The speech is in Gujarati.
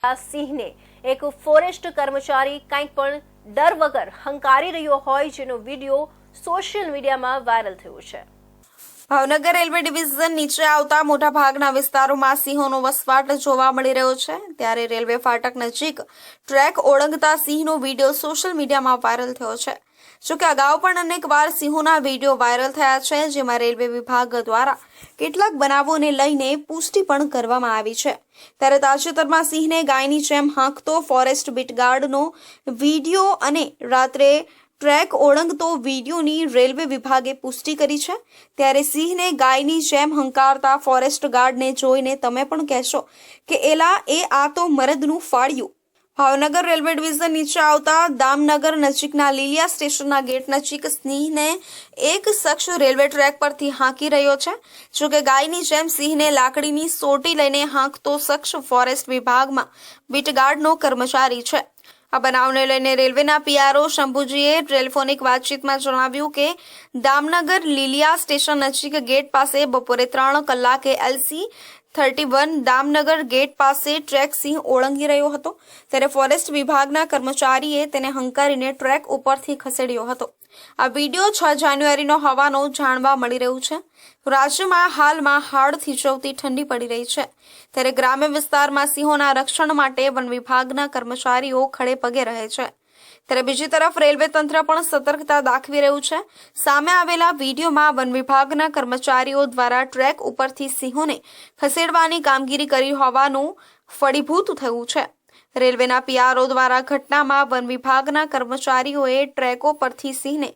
આ સિંહને એક ફોરેસ્ટ કર્મચારી કંઈક પણ ડર વગર હંકારી રહ્યો હોય, જેનો વિડીયો સોશિયલ મીડિયામાં વાયરલ થયો છે। ભાવનગર રેલવે ડિવિઝન નીચે આવતા મોટા ભાગના વિસ્તારોમાં સિંહોનો વસવાટ જોવા મળી રહ્યો છે। ત્યારે રેલવે ફાટક નજીક ટ્રેક ઓળંગતા સિંહનો વિડીયો સોશિયલ મીડિયામાં વાયરલ થયો છે। જોકે અગાઉ પણ અનેકવાર સિંહોના વિડીયો વાયરલ થયા છે, જેમાં રેલવે વિભાગ દ્વારા કેટલાક બનાવોને લઈને પુષ્ટિ પણ કરવામાં આવી છે। ત્યારે તાજેતરમાં સિંહને ગાયની જેમ હાંકતો ફોરેસ્ટ બીટગાર્ડનો વિડીયો અને રાત્રે ટ્રેક ઓળંગતો વિડીયોની રેલવે વિભાગે પુષ્ટિ કરી છે। ત્યારે સિંહને ગાયની જેમ હંકારતા ફોરેસ્ટ ગાર્ડને જોઈને તમે પણ કહેશો કે એલા એ આ તો મરદનું ફાળ્યું। ભાવનગર રેલવે ડિવિઝન નીચે આવતા દામનગર નજીકના લીલિયા સ્ટેશનના ગેટ નજીક સિંહને એક શખ્સ રેલવે ટ્રેક પરથી હાંકી રહ્યો છે। જોકે ગાયની જેમ સિંહને લાકડીની સોટી લઈને હાંકતો શખ્સ ફોરેસ્ટ વિભાગમાં બીટગાર્ડનો કર્મચારી છે। આ બનાવને લઈને રેલવેના પીઆરઓ શંભુજીએ ટેલિફોનિક વાતચીતમાં જણાવ્યું કે દામનગર લીલિયા સ્ટેશન નજીક ગેટ પાસે બપોરે 3 કલાકે LC31 દામનગર ગેટ પાસે ટ્રેક સિંહ ઓળંગી રહ્યો હતો। ત્યારે ફોરેસ્ટ વિભાગના કર્મચારીએ તેને હંકારીને ટ્રેક ઉપરથી ખસેડ્યો હતો। આ વિડીયો 6 જાન્યુઆરીનો હોવાનું જાણવા મળી રહ્યું છે। રાજ્યમાં હાલમાં હાડ થીજવતી ઠંડી પડી રહી છે, ત્યારે ગ્રામ્ય વિસ્તારમાં સિંહોના રક્ષણ માટે વન વિભાગના કર્મચારીઓ ખડે પગે રહે છે। ત્યારે બીજી તરફ રેલવે તંત્ર પણ સતર્કતા દાખવી રહ્યું છે। સામે આવેલા વિડીયોમાં વન વિભાગના કર્મચારીઓ દ્વારા ટ્રેક ઉપરથી સિંહોને ખસેડવાની કામગીરી કરી હોવાનું ફળીભૂત થયું છે। રેલવેના પીઆરઓ દ્વારા ઘટનામાં વન વિભાગના કર્મચારીઓએ ટ્રેકો પરથી સિંહને